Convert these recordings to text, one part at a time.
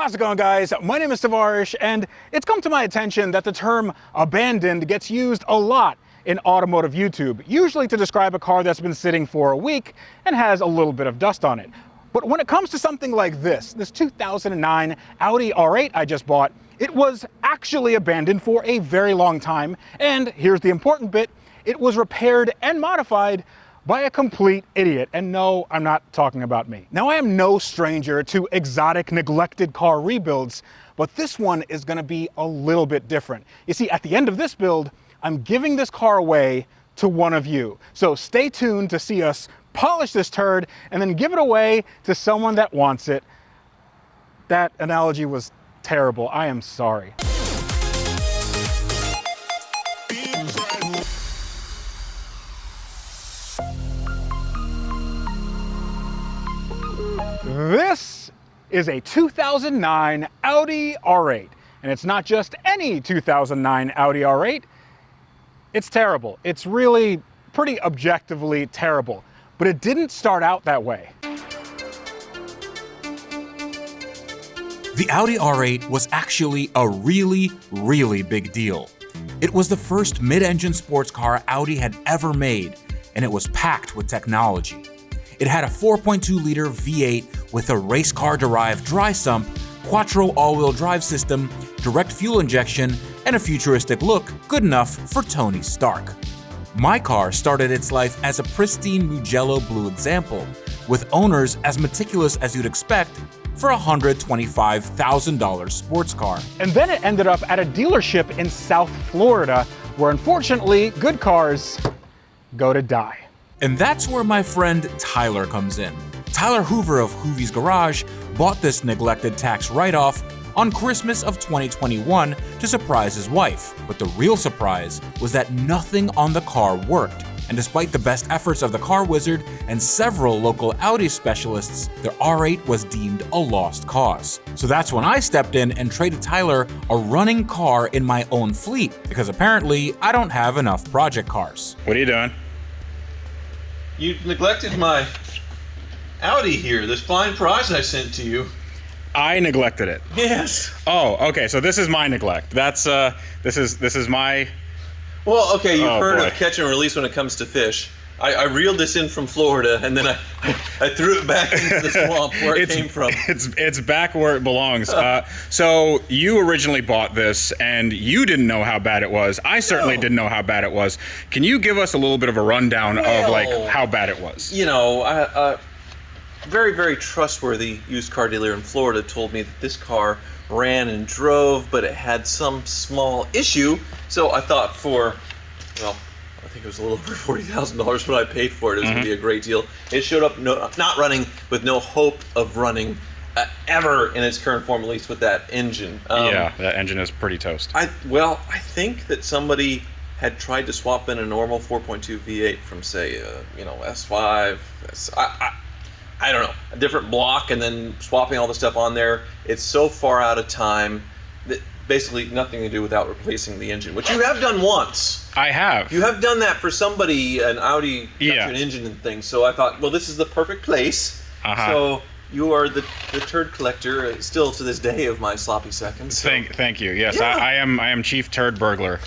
How's it going, guys? My name is Tavarish, and it's come to my attention that the term abandoned gets used a lot in automotive YouTube, usually to describe a car that's been sitting for a week and has a little bit of dust on it. But when it comes to something like this 2009 Audi R8 I just bought, it was actually abandoned for a very long time, and here's the important bit, it was repaired and modified by a complete idiot. And no, I'm not talking about me. Now, I am no stranger to exotic, neglected car rebuilds, but this one is gonna be a little bit different. You see, at the end of this build, I'm giving this car away to one of you. So stay tuned to see us polish this turd and then give it away to someone that wants it. That analogy was terrible. I am sorry. This is a 2009 Audi R8, and it's not just any 2009 Audi R8, it's terrible. It's really pretty objectively terrible, but it didn't start out that way. The Audi R8 was actually a really big deal. It was the first mid-engine sports car Audi had ever made, and it was packed with technology. It had a 4.2-liter V8 with a race car-derived dry sump, quattro all-wheel drive system, direct fuel injection, and a futuristic look good enough for Tony Stark. My car started its life as a pristine Mugello blue example, with owners as meticulous as you'd expect for a $125,000 sports car. And then it ended up at a dealership in South Florida, where unfortunately, good cars go to die. And that's where my friend Tyler comes in. Tyler Hoover of Hoovie's Garage bought this neglected tax write-off on Christmas of 2021 to surprise his wife. But the real surprise was that nothing on the car worked. And despite the best efforts of the car wizard and several local Audi specialists, the R8 was deemed a lost cause. So that's when I stepped in and traded Tyler a running car in my own fleet, because apparently I don't have enough project cars. What are you doing? You neglected my Audi here, this fine prize I sent to you. I neglected it. Yes. Oh, okay, so this is my neglect. That's, this is my... Well, okay, you've heard boy. of catch and release when it comes to fish. I reeled this in from Florida, and then I threw it back into the swamp where it came from. It's back where it belongs. So you originally bought this, and you didn't know how bad it was. I certainly didn't know how bad it was. Can you give us a little bit of a rundown of like how bad it was? You know, very trustworthy used car dealer in Florida told me that this car ran and drove, but it had some small issue. So I thought I think it was a little over $40,000 what I paid for it. It was going to be a great deal. It showed up not running, with no hope of running ever in its current form, at least with that engine. Yeah, that engine is pretty toast. I think that somebody had tried to swap in a normal 4.2 V8 from, say, S5. I don't know, a different block, and then swapping all the stuff on there. It's so far out of time that basically nothing to do without replacing the engine, which you have done once. I have. You have done that for somebody, an Audi got you an engine and things. So I thought, well, this is the perfect place. So you are the turd collector, still to this day, of my sloppy seconds. So. Thank you. Yes, Yeah. I am chief turd burglar.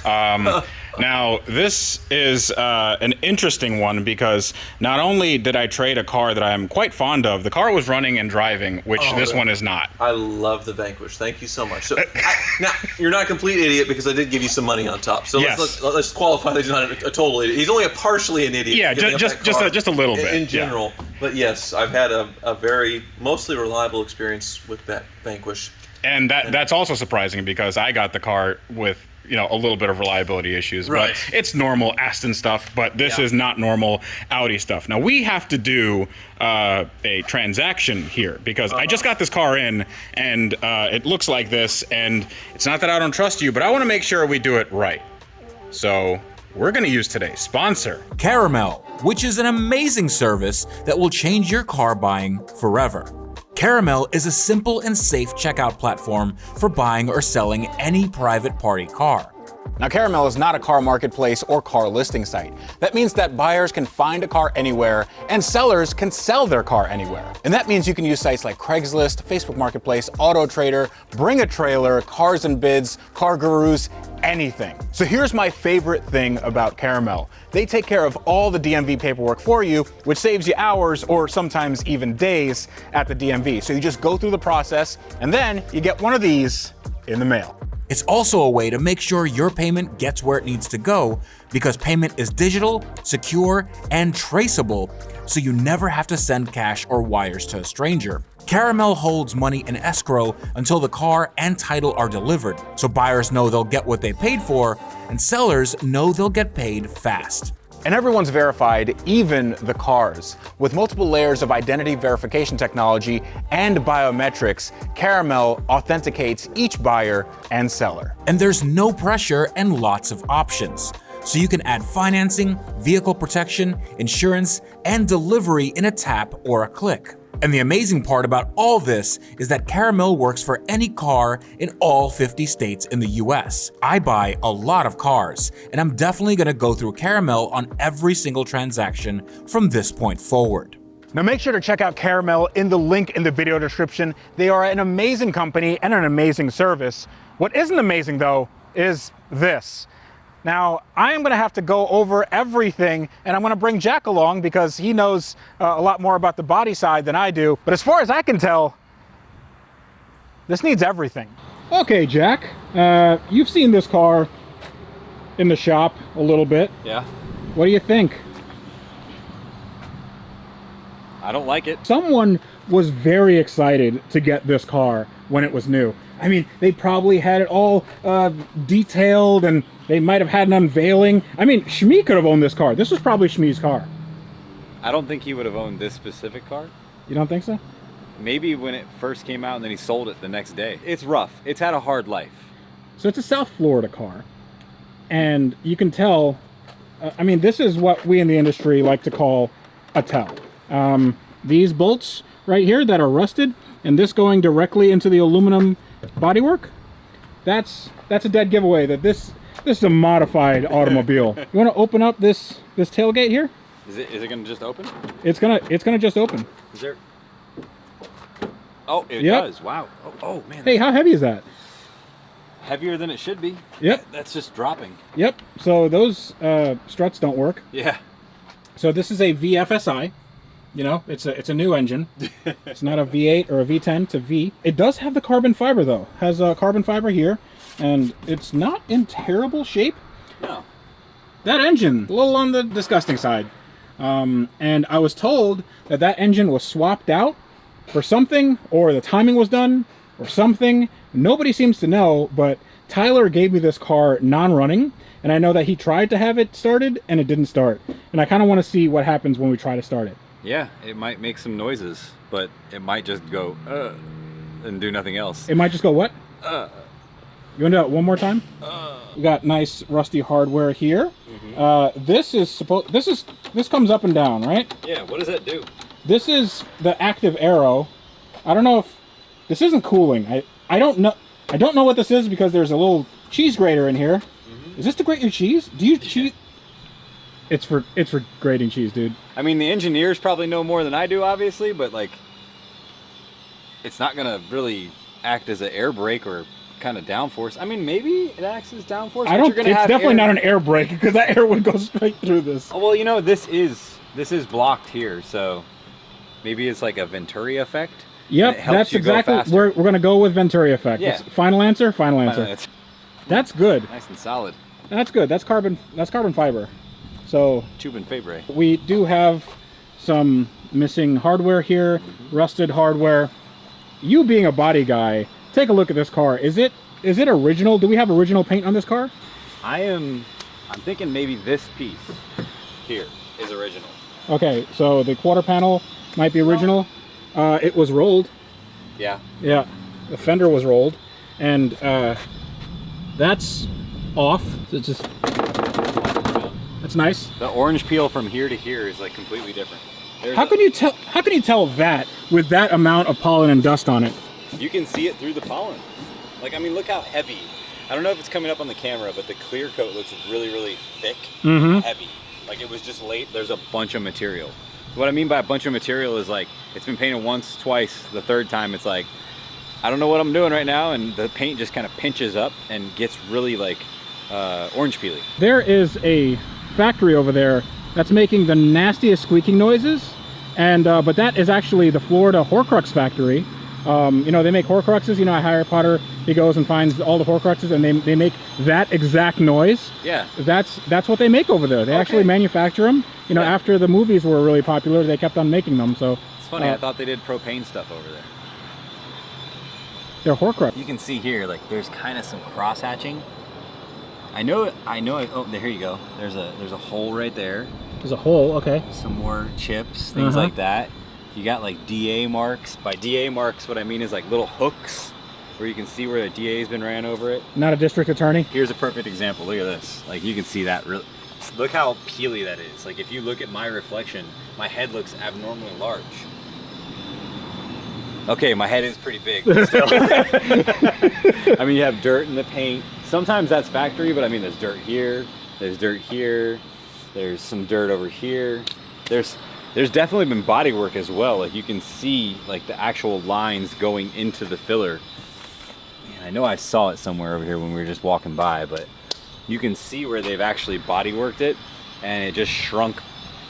Now, this is an interesting one because not only did I trade a car that I'm quite fond of, the car was running and driving, which this one is not. I love the Vanquish. Thank you so much. So now, you're not a complete idiot because I did give you some money on top. So yes. let's qualify that he's not a total idiot. He's only a partially an idiot. Yeah, just a little bit. In general. Yeah. But yes, I've had a very mostly reliable experience with that Vanquish. And that's also surprising because I got the car with a little bit of reliability issues, right. But it's normal Aston stuff, but this is not normal Audi stuff. Now we have to do a transaction here because I just got this car in and it looks like this, and it's not that I don't trust you, but I want to make sure we do it right. So we're going to use today's sponsor, Caramel, which is an amazing service that will change your car buying forever. Caramel is a simple and safe checkout platform for buying or selling any private party car. Now, Caramel is not a car marketplace or car listing site. That means that buyers can find a car anywhere and sellers can sell their car anywhere. And that means you can use sites like Craigslist, Facebook Marketplace, Auto Trader, Bring a Trailer, Cars and Bids, Car Gurus, anything. So here's my favorite thing about Caramel. They take care of all the DMV paperwork for you, which saves you hours or sometimes even days at the DMV. So you just go through the process and then you get one of these in the mail. It's also a way to make sure your payment gets where it needs to go because payment is digital, secure, and traceable, so you never have to send cash or wires to a stranger. Caramel holds money in escrow until the car and title are delivered, so buyers know they'll get what they paid for, and sellers know they'll get paid fast. And everyone's verified, even the cars. With multiple layers of identity verification technology and biometrics, Caramel authenticates each buyer and seller. And there's no pressure and lots of options. So you can add financing, vehicle protection, insurance, and delivery in a tap or a click. And the amazing part about all this is that Caramel works for any car in all 50 states in the US. I buy a lot of cars, and I'm definitely gonna go through Caramel on every single transaction from this point forward. Now make sure to check out Caramel in the link in the video description. They are an amazing company and an amazing service. What isn't amazing though is this. Now, I am gonna have to go over everything, and I'm gonna bring Jack along because he knows a lot more about the body side than I do. But as far as I can tell, this needs everything. Okay, Jack, you've seen this car in the shop a little bit. Yeah. What do you think? I don't like it. Someone was very excited to get this car when it was new. I mean, they probably had it all detailed, and they might have had an unveiling. I mean, Shmi could have owned this car. This was probably Shmi's car. I don't think he would have owned this specific car. You don't think so? Maybe when it first came out and then he sold it the next day. It's rough. It's had a hard life. So it's a South Florida car. And you can tell, I mean, this is what we in the industry like to call a tell. These bolts right here that are rusted, and this going directly into the aluminum bodywork, that's a dead giveaway that this is a modified automobile. You want to open up this tailgate here? Is it gonna just open? It's gonna just open. Is there? Oh, it Yep. does. Wow. Oh man. Hey, how heavy is that? Heavier than it should be. Yep. That's just dropping. Yep. So those struts don't work. Yeah. So this is a VFSI. You know, it's a new engine. It's not a V8 or a V10, it's a V. It does have the carbon fiber though. Has a carbon fiber here, and it's not in terrible shape. No. That engine, a little on the disgusting side. And I was told that that engine was swapped out for something, or the timing was done, or something. Nobody seems to know, but Tyler gave me this car non-running, and I know that he tried to have it started, and it didn't start. And I kind of want to see what happens when we try to start it. Yeah, it might make some noises, but it might just go and do nothing else. It might just go what? You want to do it one more time? We got nice rusty hardware here. Mm-hmm. This comes up and down, right? Yeah. What does that do? This is the active arrow. I don't know if this isn't cooling. I don't know what this is because there's a little cheese grater in here. Mm-hmm. Is this to grate your cheese? Do you cheese? It's for grating cheese, dude. I mean, the engineers probably know more than I do, obviously, but like, it's not gonna really act as an air brake or kind of downforce. I mean, maybe it acts as downforce. I don't. It's definitely not an air brake because that air would go straight through this. Oh, well, you know, this is blocked here, so maybe it's like a Venturi effect. Yep, that's exactly. We're gonna go with Venturi effect. Yeah. Final answer. Final answer. That's good. Nice and solid. That's good. That's carbon fiber. So Tubin Fabre. we do have some missing hardware here, rusted hardware. You being a body guy, take a look at this car. Is it original? Do we have original paint on this car? I'm thinking maybe this piece here is original. Okay, so the quarter panel might be original. It was rolled. Yeah. Yeah, the fender was rolled, and that's off. It's just that's nice. The orange peel from here to here is like completely different. How can you tell that with that amount of pollen and dust on it? You can see it through the pollen. Like, I mean, look how heavy. I don't know if it's coming up on the camera, but the clear coat looks really, really thick Mm-hmm. and heavy. Like it was just late. There's a bunch of material. What I mean by a bunch of material is like, it's been painted once, twice, the third time it's like, I don't know what I'm doing right now, and the paint just kind of pinches up and gets really like orange peely. There is a factory over there that's making the nastiest squeaking noises, and but that is actually the Florida Horcrux factory. You know, they make Horcruxes. You know, at Harry Potter, he goes and finds all the Horcruxes, and they make that exact noise. Yeah. That's what they make over there. They actually manufacture them. You know, after the movies were really popular, they kept on making them. So it's funny. I thought they did propane stuff over there. They're Horcrux. You can see here, like there's kind of some cross hatching. I know. Oh, here you go. There's a hole right there. There's a hole. Okay. Some more chips, things like that. You got like DA marks. By DA marks, what I mean is like little hooks where you can see where the DA's been ran over it. Not a district attorney. Here's a perfect example. Look at this. Like you can see that. Look how peely that is. Like if you look at my reflection, my head looks abnormally large. Okay, my head is pretty big, but still. I mean, you have dirt in the paint. Sometimes that's factory, but I mean, there's dirt here, there's dirt here, there's some dirt over here. There's definitely been body work as well. Like you can see like the actual lines going into the filler. Man, I know I saw it somewhere over here when we were just walking by, but you can see where they've actually body worked it, and it just shrunk,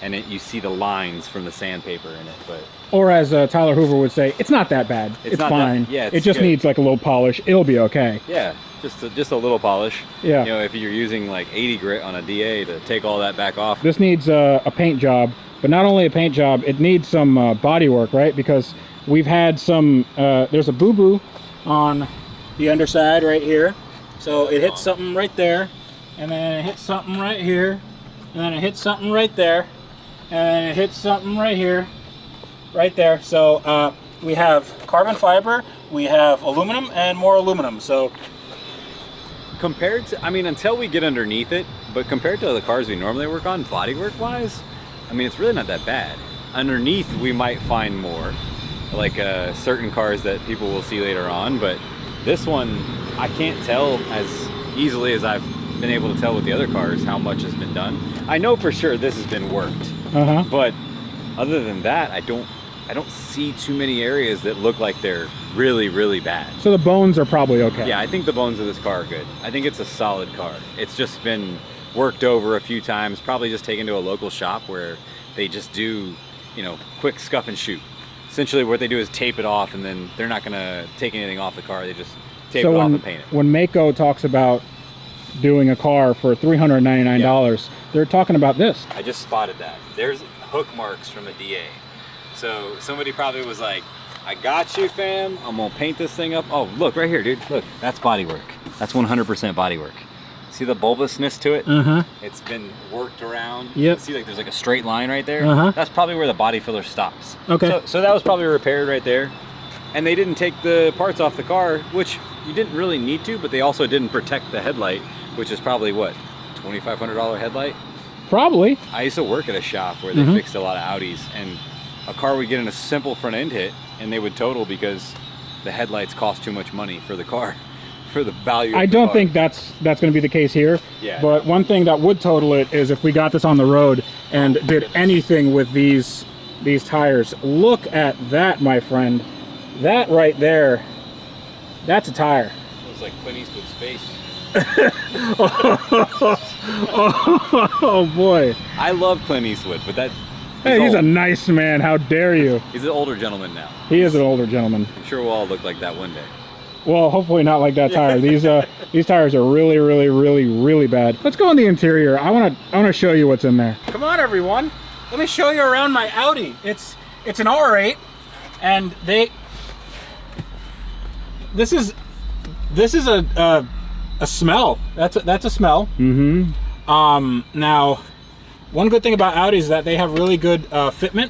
and you see the lines from the sandpaper in it. But or as Tyler Hoover would say, it's not that bad. It's not fine. Yeah, it just needs like a little polish. It'll be okay. Yeah, just a little polish. Yeah. You know, if you're using like 80 grit on a DA to take all that back off. This needs a paint job, but not only a paint job, it needs some body work, right? Because we've had some, there's a boo-boo on the underside right here. So it hits something right there, and then it hits something right here, and then it hits something right there, and then it hits something right here, right there. So we have carbon fiber, we have aluminum, and more aluminum. So compared to, I mean, until we get underneath it, but compared to the cars we normally work on, bodywork wise, I mean, it's really not that bad. Underneath, we might find more, like certain cars that people will see later on, but this one, I can't tell as easily as I've been able to tell with the other cars how much has been done. I know for sure this has been worked, but other than that, I don't see too many areas that look like they're really, really bad. So the bones are probably okay. Yeah, I think the bones of this car are good. I think it's a solid car. It's just been worked over a few times, probably just taken to a local shop where they just do, you know, quick scuff and shoot. Essentially what they do is tape it off, and then they're not gonna take anything off the car. They just tape it off and paint it. When Mako talks about doing a car for $399, they're talking about this. I just spotted that. There's hook marks from a DA. So somebody probably was like, I got you, fam. I'm gonna paint this thing up. Oh, look right here, dude. Look, that's body work. That's 100% body work. See the bulbousness to it? It's been worked around. Yep. See, like there's like a straight line right there. That's probably where the body filler stops. Okay. So that was probably repaired right there. And they didn't take the parts off the car, which you didn't really need to, but they also didn't protect the headlight, which is probably what, $2,500 headlight? Probably. I used to work at a shop where they fixed a lot of Audis, and a car would get in a simple front end hit and they would total because the headlights cost too much money for the car, for the value of I the don't car. think that's going to be the case here. Yeah. But one thing that would total it is if we got this on the road and did anything with these tires. Look at that, my friend. That right there, that's a tire. It was like Clint Eastwood's face. Oh boy. I love Clint Eastwood, but that... Hey, he's a old. Nice man. How dare you? He's an older gentleman now. He is an older gentleman. I'm sure we'll all look like that one day. Well, hopefully not like that tire. These tires are really, really, really, really bad. Let's go in the interior. I wanna show you what's in there. Come on, everyone. Let me show you around my Audi. It's an R8, and this is a smell. That's a smell. Now, one good thing about Audi is that they have really good fitment,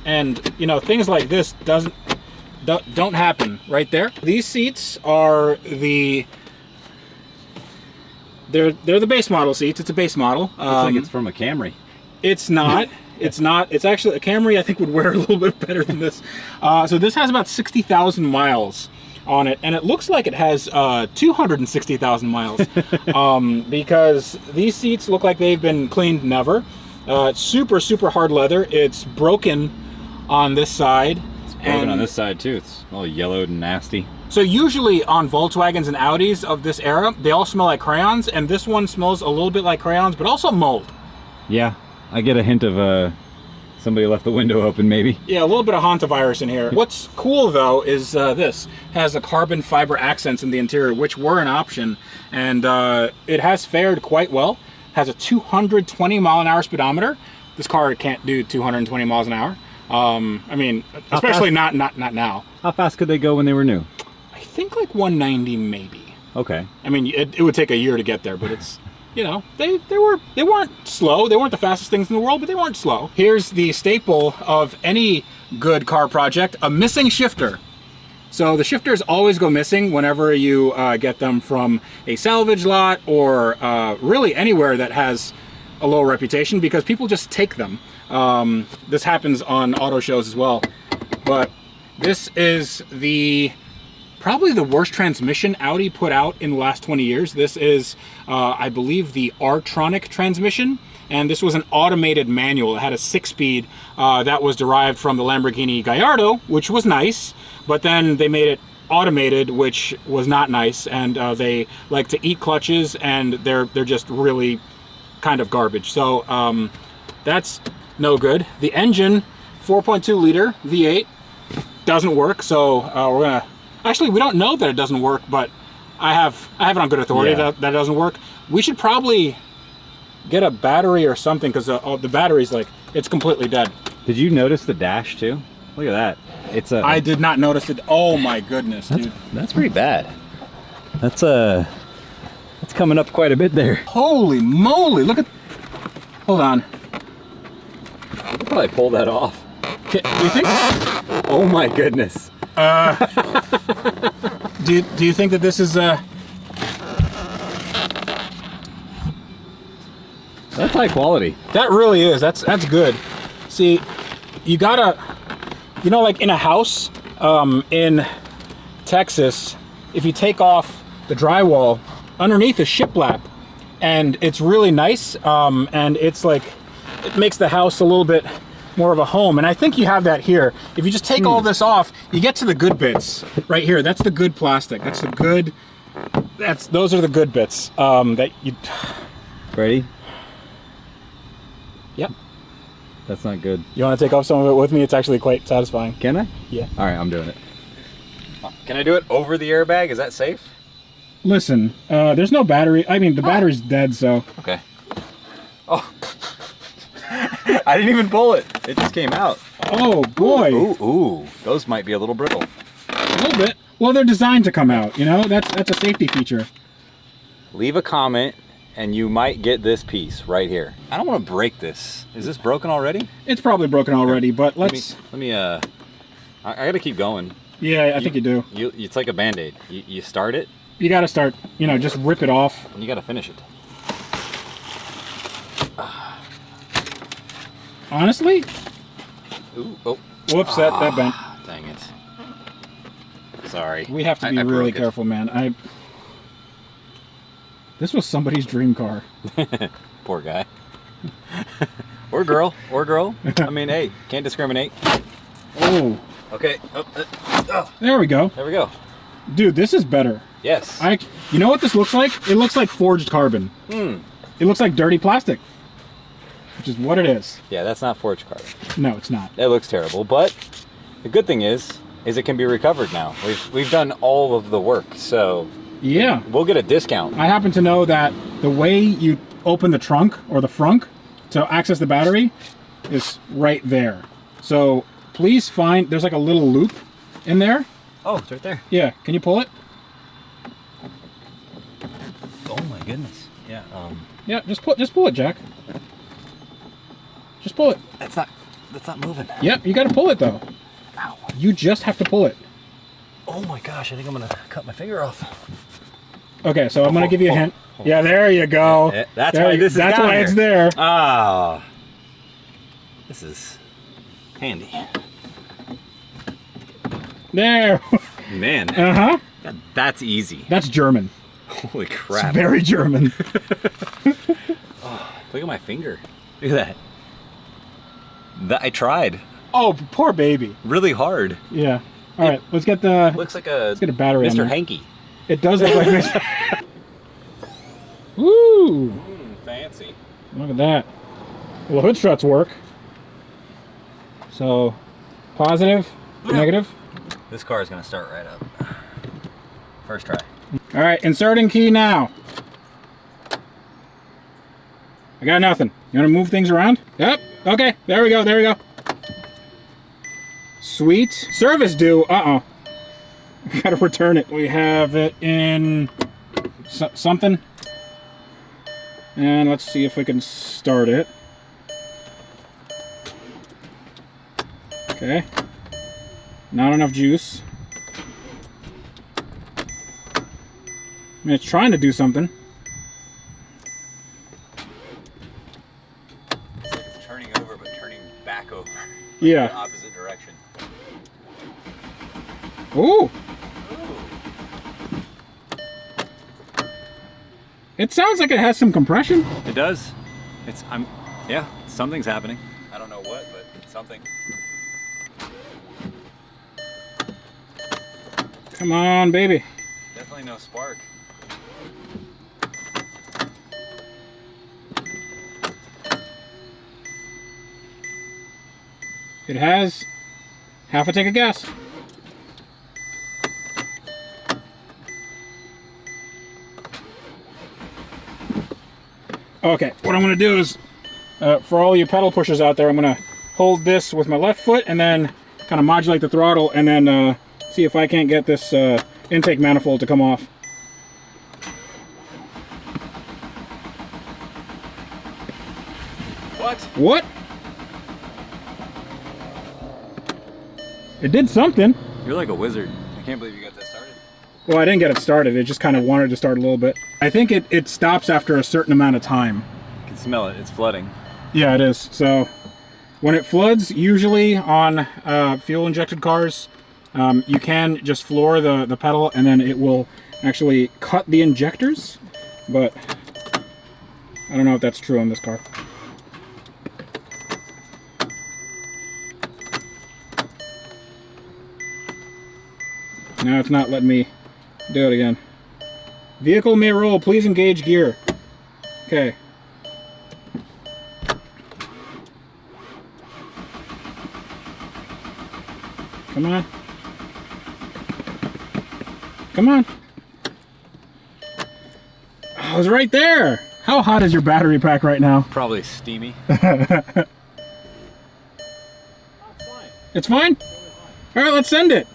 and you know, things like this don't happen right there. These seats are they're the base model seats. It's a base model. Looks like it's from a Camry. It's not. It's not. It's actually a Camry. I think would wear a little bit better than this. So this has about 60,000 miles on it, and it looks like it has 260,000 miles because these seats look like they've been cleaned never. It's super, super hard leather. It's broken on this side. It's broken on this side too. It's all yellowed and nasty. So usually on Volkswagens and Audis of this era, they all smell like crayons, and this one smells a little bit like crayons, but also mold. Yeah, I get a hint of somebody left the window open, maybe. Yeah, a little bit of hantavirus in here. What's cool though is this has a carbon fiber accents in the interior, which were an option, and it has fared quite well. Has a 220 mile an hour speedometer. This car can't do 220 miles an hour. I mean, especially not now. How fast could they go when they were new? I think like 190 maybe. Okay. I mean, it would take a year to get there, but it's, you know, they weren't slow. They weren't the fastest things in the world, but they weren't slow. Here's the staple of any good car project, a missing shifter. So the shifters always go missing whenever you get them from a salvage lot or really anywhere that has a low reputation, because people just take them. This happens on auto shows as well. But this is probably the worst transmission Audi put out in the last 20 years. This is, I believe, the R8 transmission, and this was an automated manual. It had a 6-speed that was derived from the Lamborghini Gallardo, which was nice, but then they made it automated, which was not nice, and they like to eat clutches, and they're just really kind of garbage. So that's no good. The engine, 4.2 liter V8, doesn't work, so we're gonna... Actually, we don't know that it doesn't work, but I have it on good authority that it doesn't work. We should probably get a battery or something, because the battery's like, it's completely dead. Did you notice the dash too? Look at that. It's a... I did not notice it. Oh my goodness, dude. That's pretty bad. That's coming up quite a bit there. Holy moly, look at... Hold on. I'll probably pull that off. Do you think... Oh my goodness. Do you think that this is That's high quality. That really is. That's good. See, you gotta, you know, like in a house in Texas, if you take off the drywall, underneath is shiplap, and it's really nice, and it's like, it makes the house a little bit more of a home, and I think you have that here. If you just take all this off, you get to the good bits right here. That's the good plastic. That's the good. Those are the good bits. That you. Ready? Yep. That's not good. You want to take off some of it with me? It's actually quite satisfying. Can I? Yeah. All right, I'm doing it. Can I do it over the airbag? Is that safe? Listen, there's no battery. I mean, the battery's dead, so. Okay. Oh. I didn't even pull it. It just came out. Oh boy. Ooh. Those might be a little brittle. A little bit. Well, they're designed to come out, you know? That's a safety feature. Leave a comment and you might get this piece right here. I don't want to break this. Is this broken already? It's probably broken already, but let's... Let me I gotta keep going. Yeah, I think you do. It's like a Band-Aid. You start it. You gotta start, you know, just rip it off. And you gotta finish it. Honestly? Ooh, oh. Whoops, that bent. Dang it. Sorry. We have to be really careful, man. This was somebody's dream car. Poor guy. Or girl. I mean, hey, can't discriminate. Oh. Okay. There we go. There we go. Dude, this is better. Yes. You know what this looks like? It looks like forged carbon. It looks like dirty plastic, which is what it is. Yeah, that's not forged carbon. No, it's not. That looks terrible, but the good thing is it can be recovered now. We've done all of the work, so yeah, we'll get a discount. I happen to know that the way you open the trunk or the frunk to access the battery is right there. So please find, there's like a little loop in there. Oh, it's right there. Yeah, can you pull it? Oh my goodness. Yeah. Yeah, just pull it, Jack. Just pull it. That's not moving. Yep, you gotta pull it though. Ow. You just have to pull it. Oh my gosh, I think I'm gonna cut my finger off. Okay, so I'm gonna give you a hint. Yeah, there you go. That's why this is That's down why here. it's there. Ah. This is handy. There. Man. Uh-huh. That's easy. That's German. Holy crap. It's very German. Oh, look at my finger. Look at that. I tried. Oh, poor baby. Really hard. Yeah. All right, let's get the... Looks like a let's get a battery Mr. on there. Hanky. It does look like this. Woo! Fancy. Look at that. Well, the hood struts work. So, positive, negative. This car is going to start right up. First try. All right, inserting key now. I got nothing. You want to move things around? Yep. Okay, there we go, there we go. Sweet. Service due. Uh-oh. Gotta return it. We have it in something. And let's see if we can start it. Okay. Not enough juice. I mean, it's trying to do something. It's like it's turning over, but turning back over. Yeah. The opposite direction. Ooh. It sounds like it has some compression. It does. Yeah, something's happening. I don't know what, but something. Come on, baby. Definitely no spark. It has half a tank of gas. Okay, what I'm gonna do is, for all you pedal pushers out there, I'm gonna hold this with my left foot and then kind of modulate the throttle and then see if I can't get this intake manifold to come off. What? What? It did something. You're like a wizard. I can't believe you got that started. Well, I didn't get it started. It just kind of wanted to start a little bit. I think it stops after a certain amount of time. You can smell it. It's flooding. Yeah, it is. So when it floods, usually on fuel-injected cars, you can just floor the pedal and then it will actually cut the injectors. But I don't know if that's true on this car. Now it's not letting me do it again. Vehicle may roll. Please engage gear. Okay. Come on. Come on. Oh, I was right there. How hot is your battery pack right now? Probably steamy. It's fine? All right, let's send it.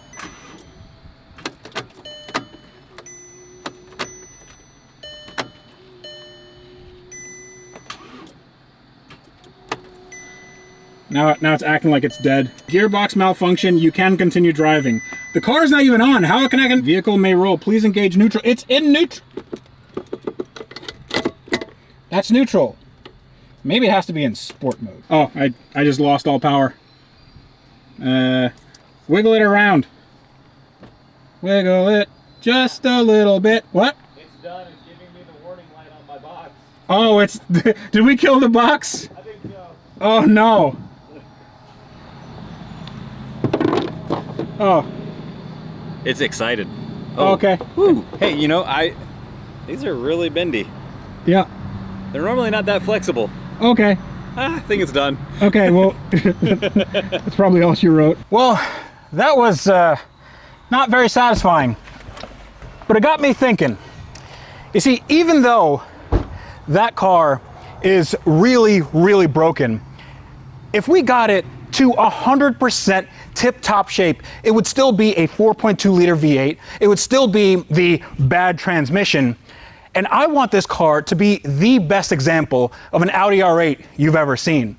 Now it's acting like it's dead. Gearbox malfunction, you can continue driving. The car's not even on. How can I get... Vehicle may roll. Please engage neutral. It's in neutral. That's neutral. Maybe it has to be in sport mode. Oh, I just lost all power. Wiggle it around. Wiggle it just a little bit. What? It's done. It's giving me the warning light on my box. Oh, it's... Did we kill the box? I think so. Oh, no. Oh. It's excited. Oh. Okay. Woo. Hey, you know, these are really bendy. Yeah. They're normally not that flexible. Okay. I think it's done. Okay, well, that's probably all she wrote. Well, that was not very satisfying, but it got me thinking. You see, even though that car is really, really broken, if we got it to 100% tip-top shape, it would still be a 4.2 liter V8. It would still be the bad transmission. And I want this car to be the best example of an Audi R8 you've ever seen.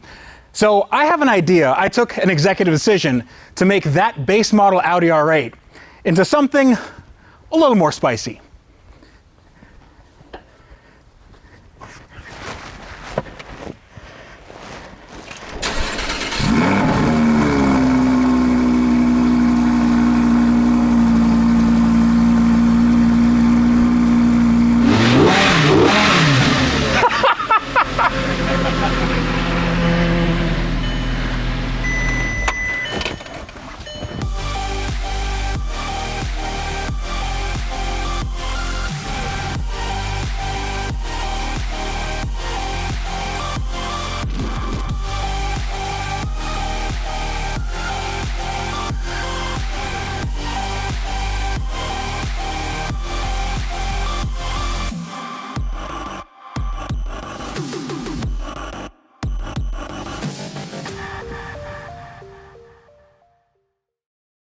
So I have an idea. I took an executive decision to make that base model Audi R8 into something a little more spicy.